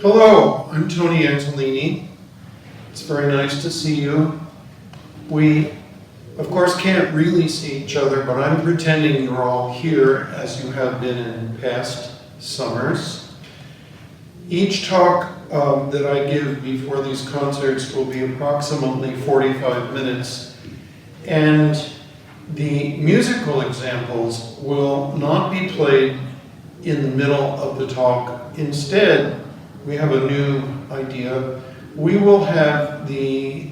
Hello, I'm Anthony Antolini. It's very nice to see you. We, of course, can't really see each other, but I'm pretending you're all here as you have been in past summers. Each talk that I give before these concerts will be approximately 45 minutes, and the musical examples will not be played in the middle of the talk. Instead, we have a new idea. We will have the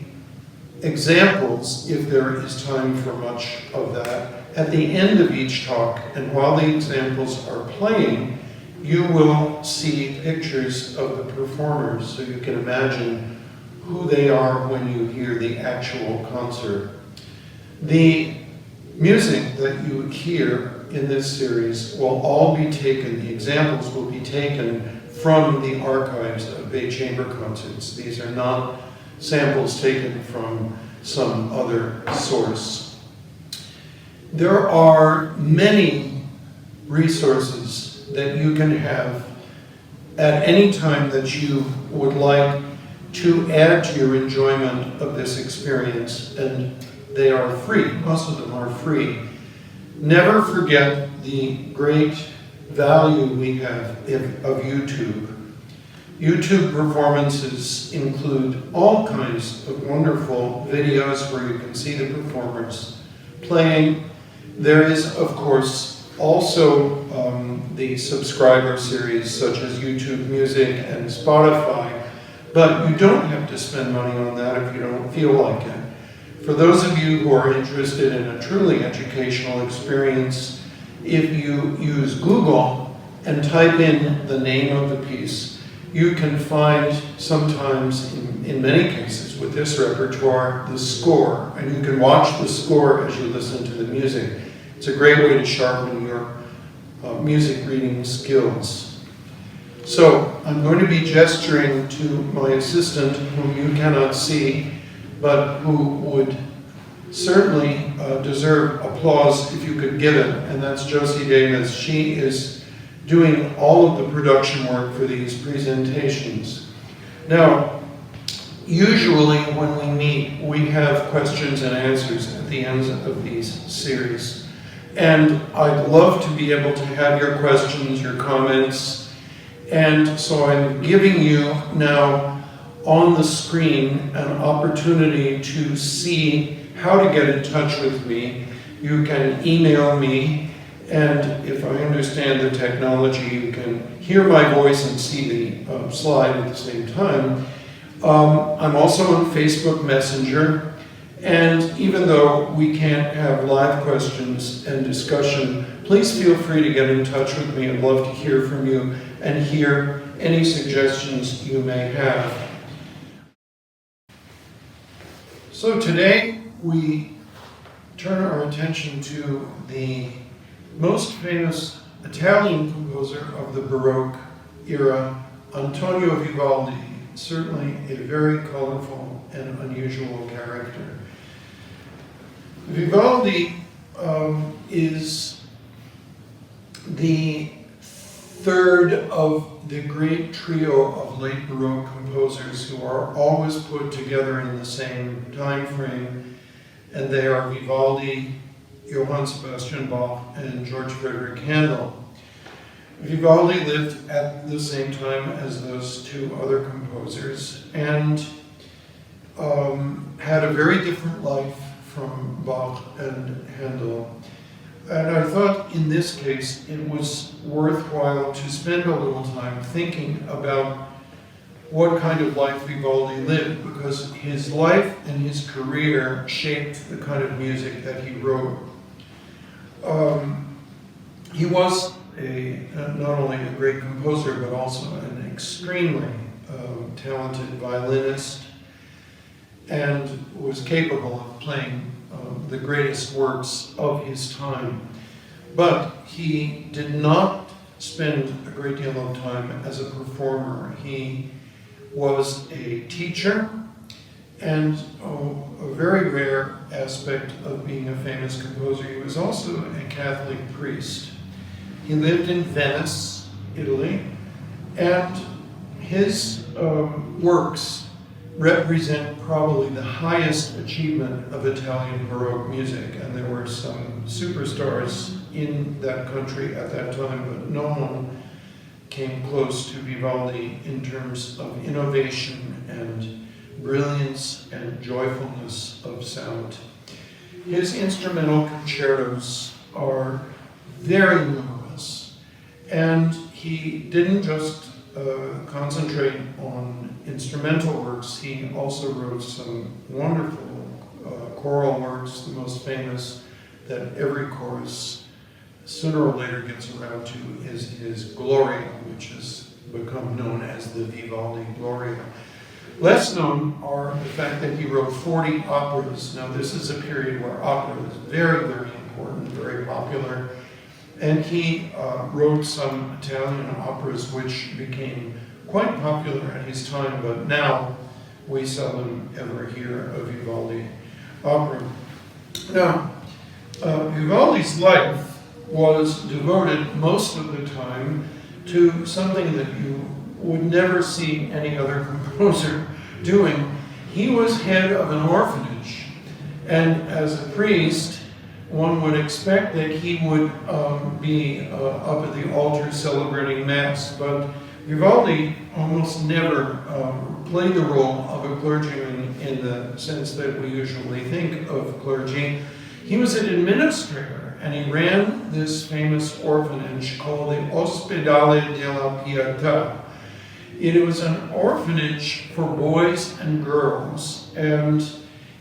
examples, if there is time for much of that, at the end of each talk, and while the examples are playing, you will see pictures of the performers, so you can imagine who they are when you hear the actual concert. The music that you hear in this series will all be taken, the examples will be taken from the archives of Bay Chamber concerts. These are not samples taken from some other source. There are many resources that you can have at any time that you would like to add to your enjoyment of this experience, and they are free. Most of them are free. Never forget the great value we have of YouTube. YouTube performances include all kinds of wonderful videos where you can see the performers playing. There is, of course, also the subscriber series such as YouTube Music and Spotify, but you don't have to spend money on that if you don't feel like it. For those of you who are interested in a truly educational experience, if you use Google and type in the name of the piece, you can find sometimes, in many cases with this repertoire, the score, and you can watch the score as you listen to the music. It's a great way to sharpen your music reading skills. So I'm going to be gesturing to my assistant, whom you cannot see, but who would certainly deserve applause if you could give it, and that's Josie Davis. She is doing all of the production work for these presentations. Now, usually when we meet, we have questions and answers at the ends of these series. And I'd love to be able to have your questions, your comments, and so I'm giving you now on the screen an opportunity to see how to get in touch with me. You can email me, and if I understand the technology, you can hear my voice and see the slide at the same time. I'm also on Facebook Messenger, and even though we can't have live questions and discussion, please feel free to get in touch with me. I'd love to hear from you and hear any suggestions you may have. So today we turn our attention to the most famous Italian composer of the Baroque era, Antonio Vivaldi, certainly a very colorful and unusual character. Vivaldi is the third of the great trio of late Baroque composers who are always put together in the same time frame, and they are Vivaldi, Johann Sebastian Bach, and George Frederick Handel. Vivaldi lived at the same time as those two other composers and had a very different life from Bach and Handel. And I thought in this case it was worthwhile to spend a little time thinking about what kind of life Vivaldi lived, because his life and his career shaped the kind of music that he wrote. He was not only a great composer, but also an extremely talented violinist, and was capable of playing the greatest works of his time. But he did not spend a great deal of time as a performer. He was a teacher, and a very rare aspect of being a famous composer, he was also a Catholic priest. He lived in Venice, Italy, and his works represent probably the highest achievement of Italian Baroque music, and there were some superstars in that country at that time, but no one came close to Vivaldi in terms of innovation and brilliance and joyfulness of sound. His instrumental concertos are very numerous, and he didn't just concentrate on instrumental works. He also wrote some wonderful choral works. The most famous that every chorus sooner or later gets around to is his Gloria, which has become known as the Vivaldi Gloria. Less known are the fact that he wrote 40 operas. Now this is a period where opera is very, very important, very popular. And he wrote some Italian operas which became quite popular at his time, but now we seldom ever hear a Vivaldi opera. Now, Vivaldi's life was devoted most of the time to something that you would never see any other composer doing. He was head of an orphanage, and as a priest, one would expect that he would be up at the altar celebrating Mass, but Vivaldi almost never played the role of a clergyman in the sense that we usually think of clergy. He was an administrator, and he ran this famous orphanage called the Ospedale della Pietà. It was an orphanage for boys and girls, and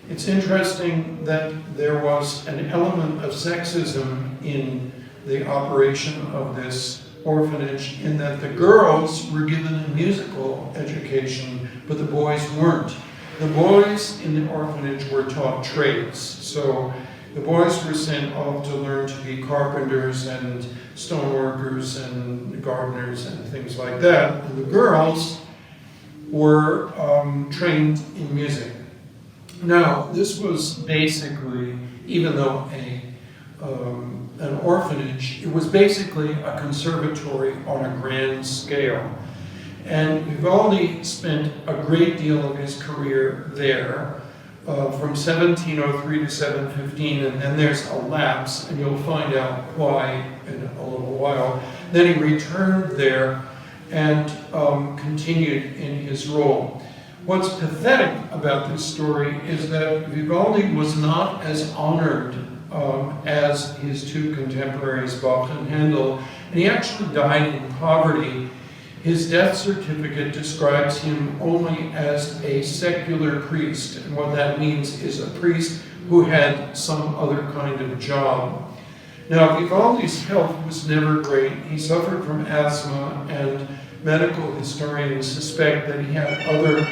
it's interesting that there was an element of sexism in the operation of this orphanage, in that the girls were given a musical education, but the boys weren't. The boys in the orphanage were taught trades, so the boys were sent off to learn to be carpenters and stoneworkers and gardeners and things like that, and the girls were trained in music. Now, this was basically, even though an orphanage, it was basically a conservatory on a grand scale. And Vivaldi spent a great deal of his career there, from 1703 to 715, and then there's a lapse, and you'll find out why in a little while. Then he returned there and continued in his role. What's pathetic about this story is that Vivaldi was not as honored as his two contemporaries, Bach and Handel, and he actually died in poverty. His death certificate describes him only as a secular priest, and what that means is a priest who had some other kind of job. Now, Vivaldi's health was never great. He suffered from asthma, and medical historians suspect that he had other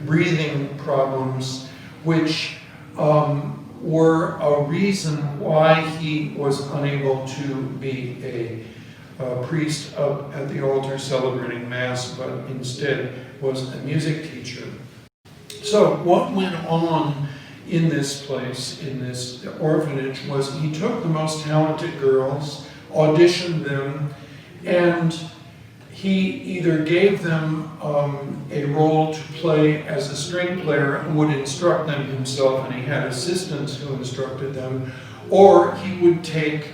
breathing problems, which were a reason why he was unable to be a priest up at the altar celebrating Mass, but instead was a music teacher. So what went on in this place, in this orphanage, was he took the most talented girls, auditioned them, and he either gave them a role to play as a string player and would instruct them himself, and he had assistants who instructed them, or he would take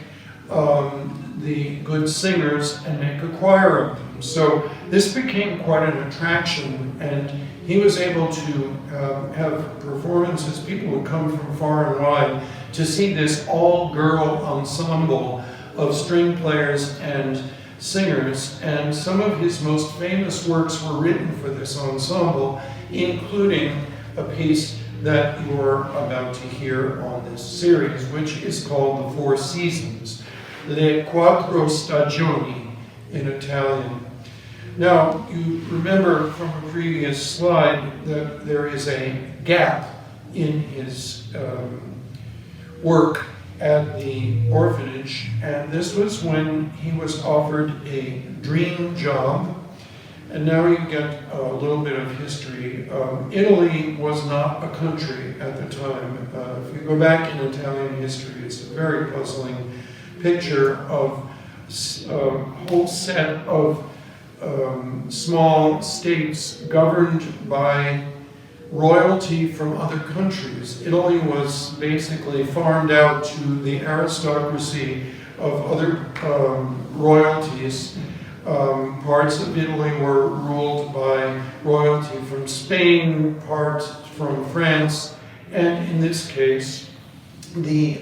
the good singers and make a choir of them. So this became quite an attraction, and he was able to have performances. People would come from far and wide to see this all-girl ensemble of string players and singers, and some of his most famous works were written for this ensemble, including a piece that you're about to hear on this series, which is called The Four Seasons, Le Quattro Stagioni in Italian. Now, you remember from a previous slide that there is a gap in his work at the orphanage, and this was when he was offered a dream job. And now you get a little bit of history. Italy was not a country at the time. If you go back in Italian history, it's a very puzzling picture of a whole set of small states governed by royalty from other countries. Italy was basically farmed out to the aristocracy of other royalties. Parts of Italy were ruled by royalty from Spain, parts from France, and in this case, the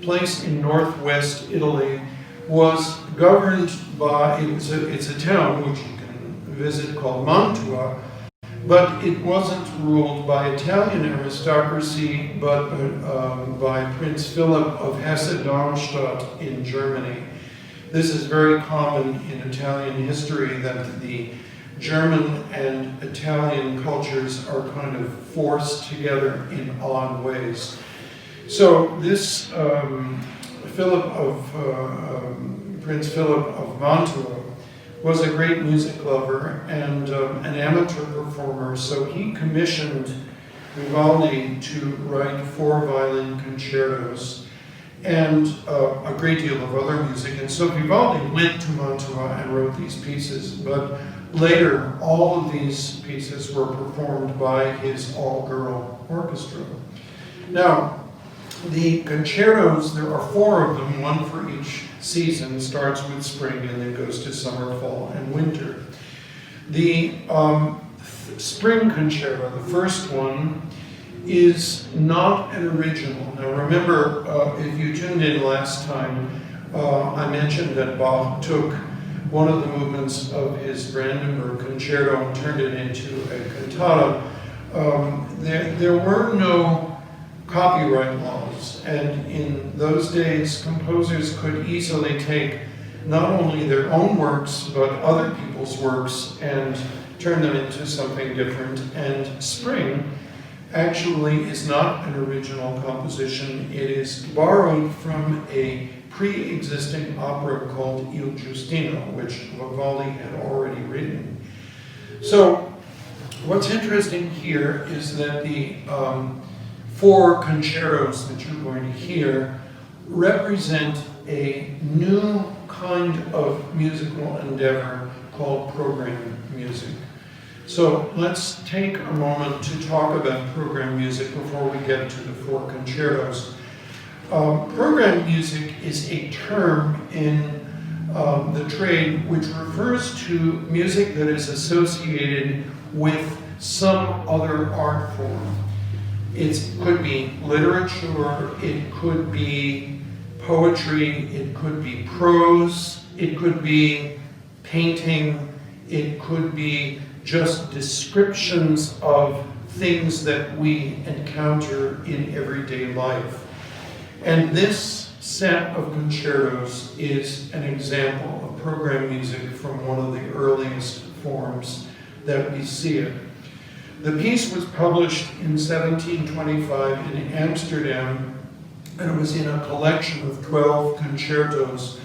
place in northwest Italy was governed by, it's a town which you can visit called Mantua, but it wasn't ruled by Italian aristocracy, but by Prince Philip of Hesse-Darmstadt in Germany. This is very common in Italian history, that the German and Italian cultures are kind of forced together in odd ways. So this Prince Philip of Mantua was a great music lover and an amateur performer, so he commissioned Vivaldi to write 4 violin concertos and a great deal of other music. And so Vivaldi went to Mantua and wrote these pieces, but later all of these pieces were performed by his all-girl orchestra. Now, the concertos, there are 4 of them, one for each season, starts with spring and then goes to summer, fall, and winter. The spring concerto, the first one, is not an original. Now remember, if you tuned in last time, I mentioned that Bach took one of the movements of his Brandenburg concerto and turned it into a cantata. There were no copyright laws, and in those days composers could easily take not only their own works but other people's works and turn them into something different. And Spring actually is not an original composition. It is borrowed from a pre-existing opera called Il Giustino, which Vivaldi had already written. So what's interesting here is that the 4 concertos that you're going to hear represent a new kind of musical endeavor called program music. So let's take a moment to talk about program music before we get to the 4 concertos. Program music is a term in the trade which refers to music that is associated with some other art form. It could be literature, it could be poetry, it could be prose, it could be painting, it could be just descriptions of things that we encounter in everyday life. And this set of concertos is an example of program music from one of the earliest forms that we see it. The piece was published in 1725 in Amsterdam, and it was in a collection of 12 concertos,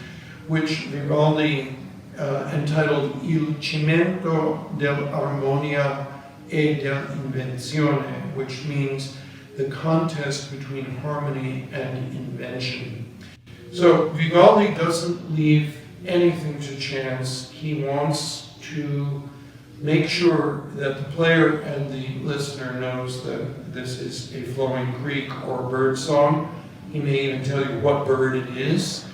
which Vivaldi entitled Il cimento dell'armonia e dell'invenzione, which means the contest between harmony and invention. So Vivaldi doesn't leave anything to chance. He wants to make sure that the player and the listener knows that this is a flowing creek or bird song. He may even tell you what bird it is.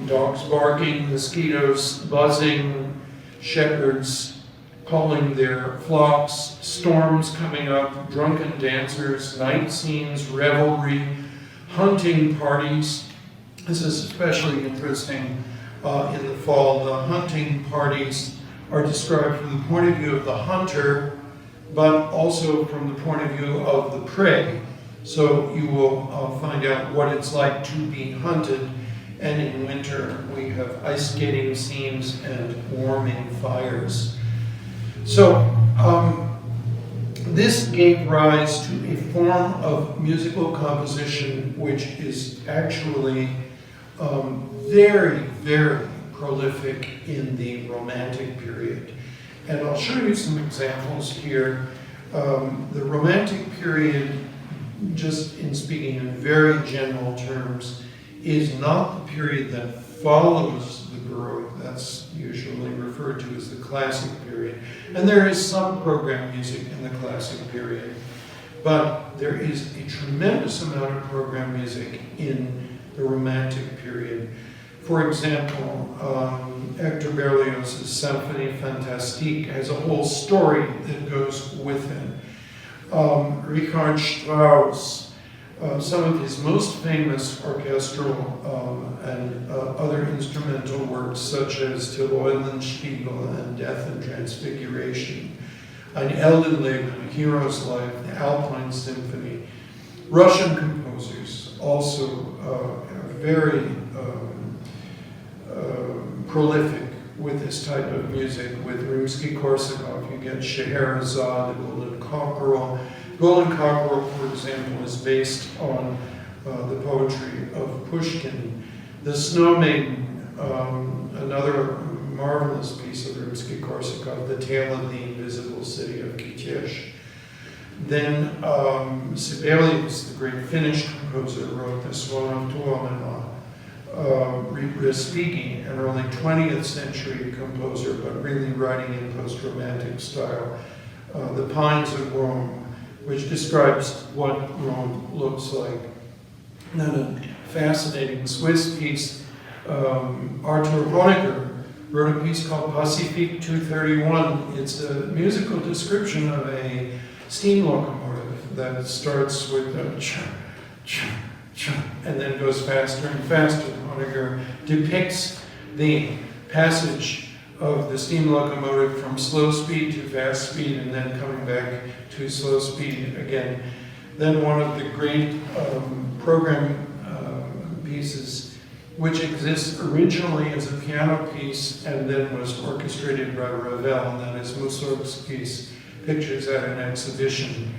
Dogs barking, mosquitoes buzzing, shepherds calling their flocks, storms coming up, drunken dancers, night scenes, revelry, hunting parties. This is especially interesting in the fall. The hunting parties are described from the point of view of the hunter, but also from the point of view of the prey. So you will find out what it's like to be hunted. And in winter, we have ice skating scenes and warming fires. So this gave rise to a form of musical composition which is actually very, very prolific in the Romantic period. And I'll show you some examples here. The Romantic period, just in speaking in very general terms, is not the period that follows the Baroque. That's usually referred to as the classic period. And there is some program music in the classic period, but there is a tremendous amount of program music in the Romantic period. For example, Hector Berlioz's Symphonie Fantastique has a whole story that goes with it. Richard Strauss, some of his most famous orchestral and other instrumental works, such as Till Eulenspiegel and Death and Transfiguration, Ein Heldenleben, A Hero's Life, the Alpine Symphony. Russian composers also are very prolific with this type of music. With Rimsky-Korsakov, you get Scheherazade, the Golden Cockerel. Golden Cockerel, for example, is based on the poetry of Pushkin. The Snow Maiden, another marvelous piece of Rimsky-Korsakov, The Tale of the Invisible City of Kitesh. Then Sibelius, the great Finnish composer, wrote the Swan of Tuomenmaa. Respighi, an early 20th century composer, but really writing in post-romantic style. The Pines of Rome, which describes what Rome looks like. Then a fascinating Swiss piece, Arthur Honegger wrote a piece called Pacifique 231. It's a musical description of a steam locomotive that starts with a and then goes faster and faster. Honegger depicts the passage of the steam locomotive from slow speed to fast speed and then coming back to slow speed again. Then one of the great program pieces, which exists originally as a piano piece and then was orchestrated by Ravel, and that is Mussorgsky's Pictures at an Exhibition.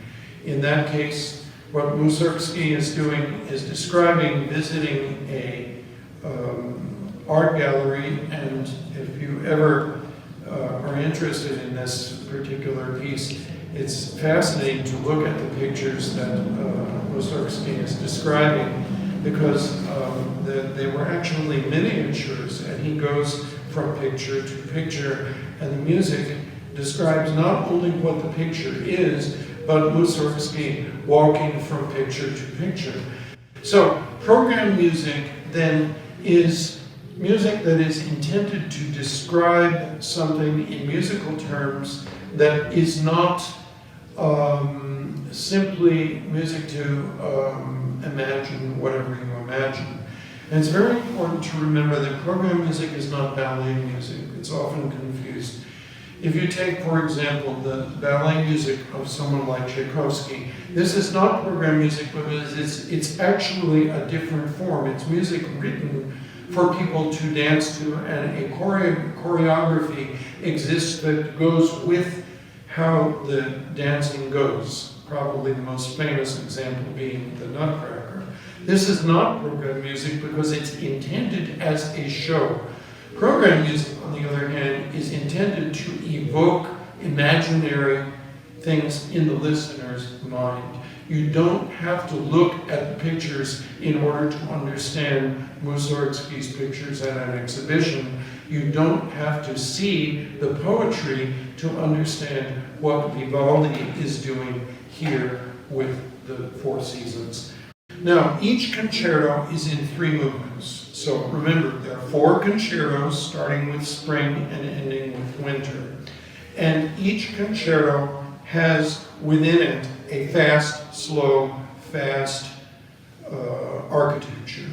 In that case, what Mussorgsky is doing is describing visiting a art gallery, and if you ever are interested in this particular piece, it's fascinating to look at the pictures that Mussorgsky is describing, because they were actually miniatures, and he goes from picture to picture, and the music describes not only what the picture is, but Mussorgsky walking from picture to picture. So program music then is music that is intended to describe something in musical terms that is not simply music to imagine whatever you imagine. And it's very important to remember that program music is not ballet music. It's often confused. If you take, for example, the ballet music of someone like Tchaikovsky, this is not program music because it's actually a different form. It's music written for people to dance to, and a choreography exists that goes with how the dancing goes. Probably the most famous example being the Nutcracker. This is not program music because it's intended as a show. Program music, on the other hand, is intended to evoke imaginary things in the listener's mind. You don't have to look at the pictures in order to understand Mussorgsky's Pictures at an Exhibition. You don't have to see the poetry to understand what Vivaldi is doing here with the Four Seasons. Now, each concerto is in 3 movements. So remember, there are 4 concertos, starting with spring and ending with winter. And each concerto has within it a fast, slow, fast architecture.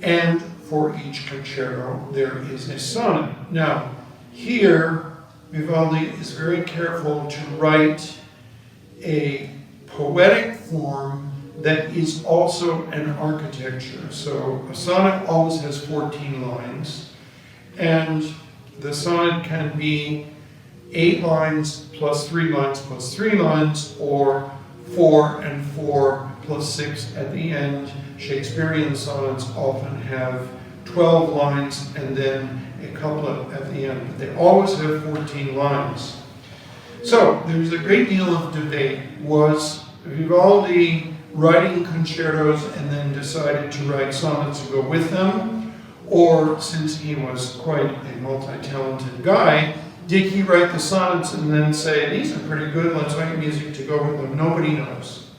And for each concerto, there is a sonnet. Now, here, Vivaldi is very careful to write a poetic form that is also an architecture. So a sonnet always has 14 lines, and the sonnet can be 8 lines plus 3 lines plus 3 lines, or 4 and 4 plus 6 at the end. Shakespearean sonnets often have 12 lines and then a couplet at the end, but they always have 14 lines. So there's a great deal of debate. Was Vivaldi writing concertos and then decided to write sonnets to go with them? Or, since he was quite a multi-talented guy, did he write the sonnets and then say, these are pretty good, let's write music to go with them? Nobody knows.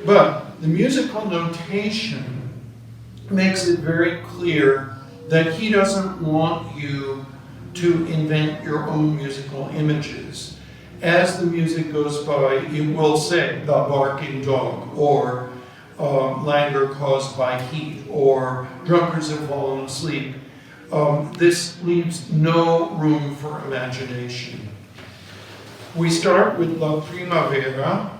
But the musical notation makes it very clear that he doesn't want you to invent your own musical images. As the music goes by, it will say, the barking dog, or languor caused by heat, or drunkards have fallen asleep. This leaves no room for imagination. We start with La Primavera,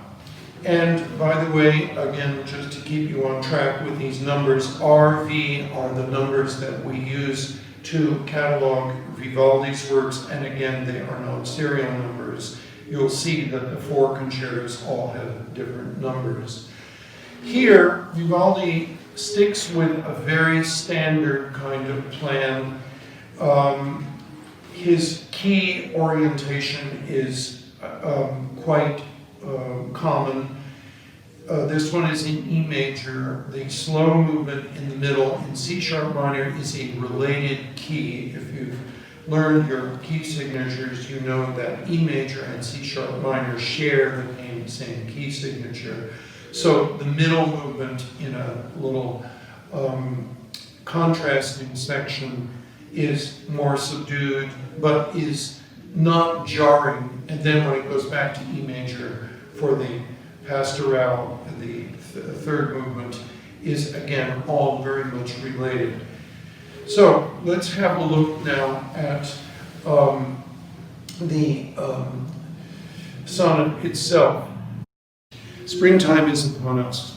and by the way, again, just to keep you on track with these numbers, RV are the numbers that we use to catalog Vivaldi's works, and again, they are not serial numbers. You'll see that the 4 concertos all have different numbers. Here, Vivaldi sticks with a very standard kind of plan. His key orientation is quite common. This one is in E major. The slow movement in the middle in C sharp minor is a related key. If you've learned your key signatures, you know that E major and C sharp minor share the same key signature. So the middle movement in a little contrasting section is more subdued, but is not jarring. And then when it goes back to E major for the pastoral, the third movement is again all very much related. So let's have a look now at the sonnet itself. Springtime is upon us.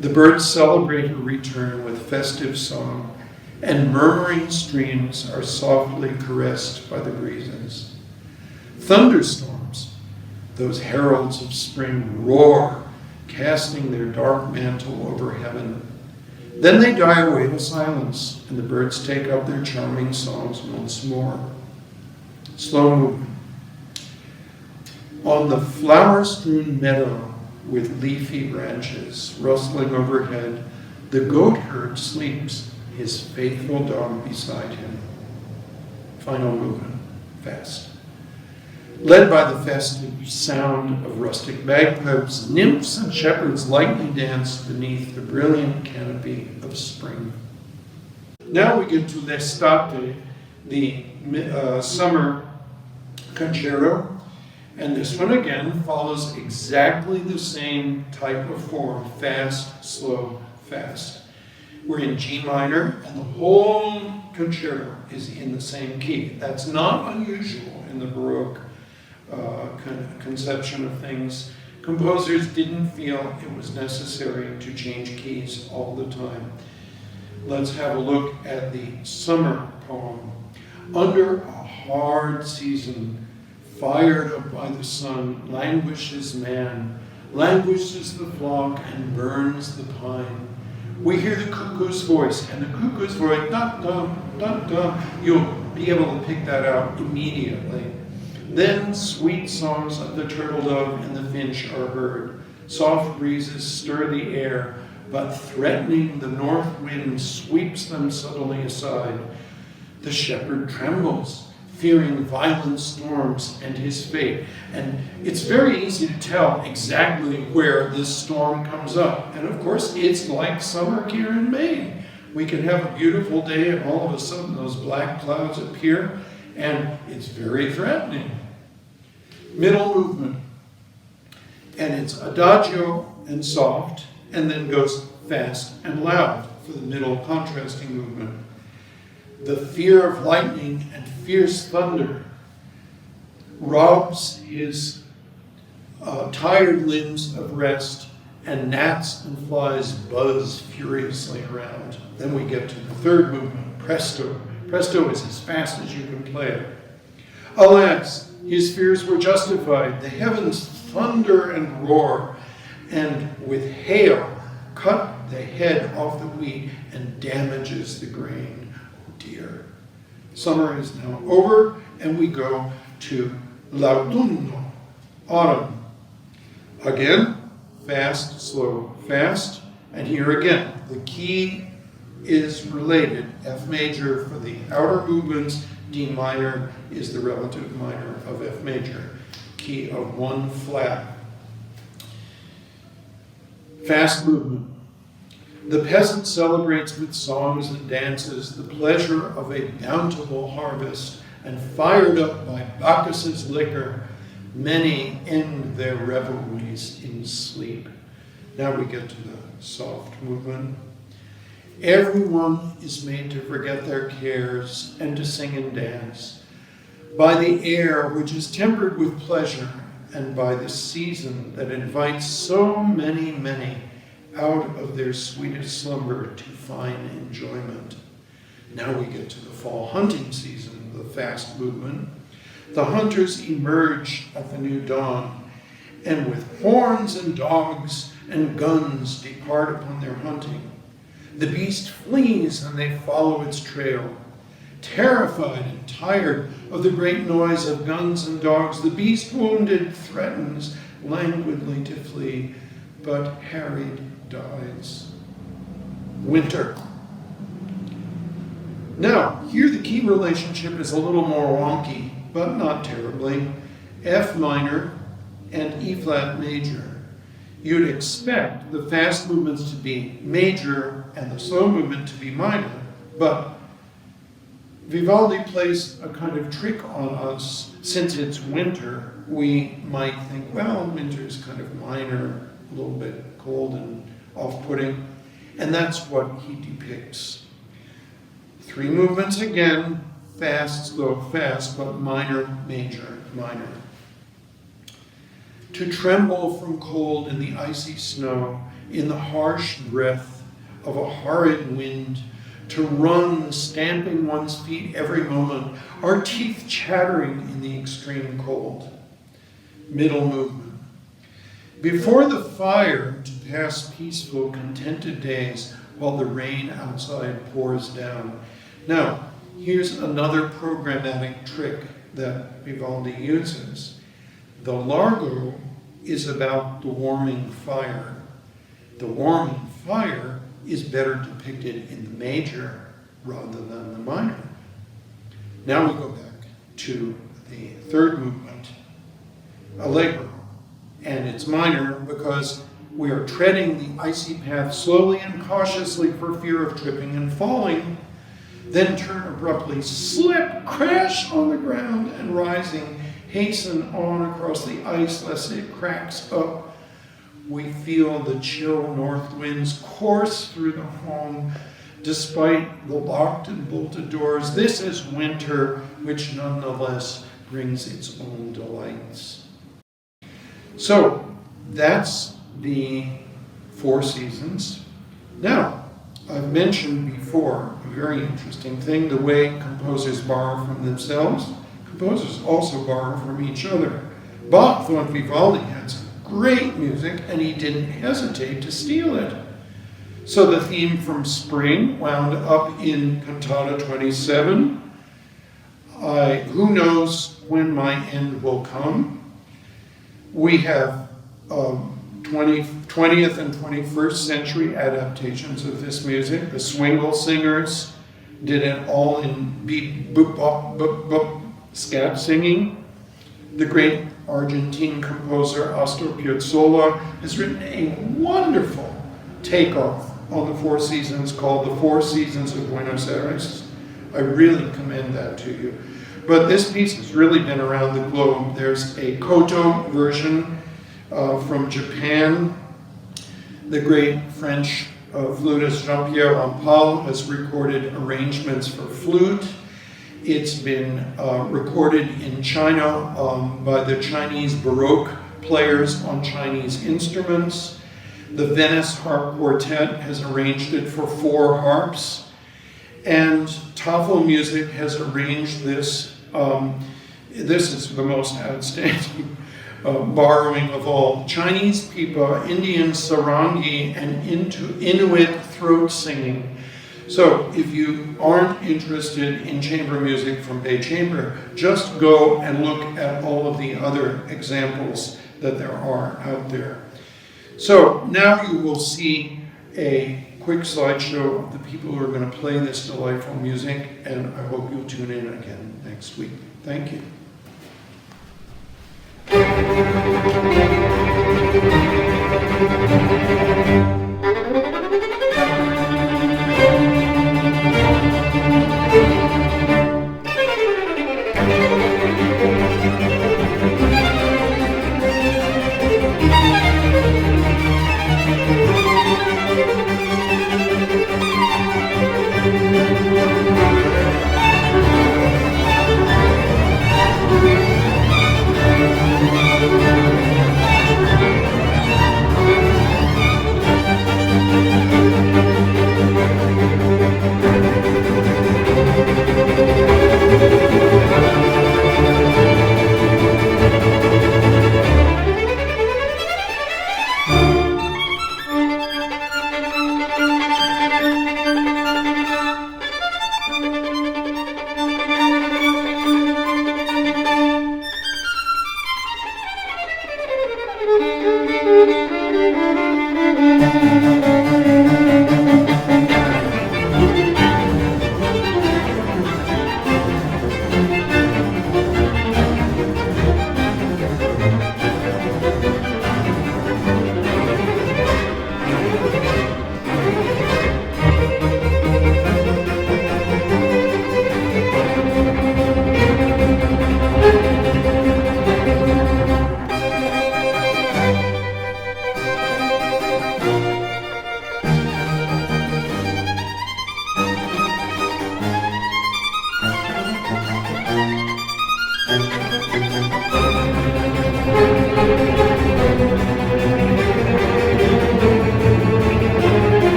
The birds celebrate her return with festive song, and murmuring streams are softly caressed by the breezes. Thunderstorms, those heralds of spring, roar, casting their dark mantle over heaven. Then they die away to silence, and the birds take up their charming songs once more. Slow movement. On the flower-strewn meadow, with leafy branches rustling overhead, the goatherd sleeps, his faithful dog beside him. Final movement, fast. Led by the festive sound of rustic bagpipes, nymphs and shepherds lightly dance beneath the brilliant canopy of spring. Now we get to L'estate, the summer concerto. And this one again follows exactly the same type of form, fast, slow, fast. We're in G minor, and the whole concerto is in the same key. That's not unusual in the Baroque conception of things. Composers didn't feel it was necessary to change keys all the time. Let's have a look at the summer poem. Under a hard season, fired up by the sun, languishes man, languishes the flock, and burns the pine. We hear the cuckoo's voice, and the cuckoo's voice, dum-dum, dum-dum. You'll be able to pick that out immediately. Then sweet songs of the turtle dove and the finch are heard. Soft breezes stir the air, but threatening the north wind sweeps them subtly aside. The shepherd trembles, fearing violent storms and his fate. And it's very easy to tell exactly where this storm comes up. And of course, it's like summer here in Maine. We can have a beautiful day and all of a sudden those black clouds appear, and it's very threatening. Middle movement. And it's adagio and soft, and then goes fast and loud for the middle contrasting movement. The fear of lightning and fierce thunder robs his tired limbs of rest, and gnats and flies buzz furiously around. Then we get to the third movement, presto. Presto is as fast as you can play it. Alas, his fears were justified. The heavens thunder and roar, and with hail cut the head off the wheat and damages the grain. Oh dear. Summer is now over, and we go to l'autunno, autumn. Again, fast, slow, fast. And here again, the key is related. F major for the outer movements, D minor is the relative minor of F major, key of 1 flat. Fast movement. The peasant celebrates with songs and dances the pleasure of a bountiful harvest, and fired up by Bacchus's liquor, many end their revelries in sleep. Now we get to the soft movement. Everyone is made to forget their cares and to sing and dance by the air which is tempered with pleasure, and by the season that invites so many, many out of their sweetest slumber to fine enjoyment. Now we get to the fall hunting season, the fast movement. The hunters emerge at the new dawn, and with horns and dogs and guns depart upon their hunting. The beast flees and they follow its trail. Terrified and tired of the great noise of guns and dogs, the beast wounded threatens languidly to flee, but harried dies. Winter. Now, here the key relationship is a little more wonky, but not terribly. F minor and E flat major. You'd expect the fast movements to be major and the slow movement to be minor, but Vivaldi plays a kind of trick on us. Since it's winter, we might think, well, winter is kind of minor, a little bit cold and off-putting, and that's what he depicts. 3 movements again, fast, slow, fast, but minor, major, minor. To tremble from cold in the icy snow, in the harsh breath of a horrid wind, to run, stamping one's feet every moment, our teeth chattering in the extreme cold. Middle movement. Before the fire, to pass peaceful, contented days while the rain outside pours down. Now, here's another programmatic trick that Vivaldi uses. The largo is about the warming fire. The warming fire is better depicted in the major rather than the minor. Now we go back to the third movement, allegro, and it's minor because we are treading the icy path slowly and cautiously for fear of tripping and falling, then turn abruptly, slip, crash on the ground, and rising, hasten on across the ice lest it cracks up. We feel the chill north winds course through the home, despite the locked and bolted doors. This is winter, which nonetheless brings its own delights. So that's the 4 seasons. Now, I've mentioned before a very interesting thing, the way composers borrow from themselves. Composers also borrow from each other. Bach thought Vivaldi had some great music, and he didn't hesitate to steal it. So the theme from Spring wound up in Cantata 27. Who knows when my end will come? We have 20th and 21st century adaptations of this music. The Swingle Singers did it all in beep, boop, bop, boop, boop, scat singing. The great Argentine composer Astor Piazzolla has written a wonderful takeoff on the 4 seasons called The 4 Seasons of Buenos Aires. I really commend that to you. But this piece has really been around the globe. There's a koto version from Japan. The great French flutist Jean-Pierre Rampal has recorded arrangements for flute. It's been recorded in China by the Chinese Baroque players on Chinese instruments. The Venice Harp Quartet has arranged it for 4 harps. And Tafel Music has arranged this. This is the most outstanding borrowing of all. Chinese pipa, Indian sarangi, and Inuit throat singing. So if you aren't interested in chamber music from Bay Chamber, just go and look at all of the other examples that there are out there. So now you will see a quick slideshow of the people who are going to play this delightful music, and I hope you'll tune in again next week. Thank you.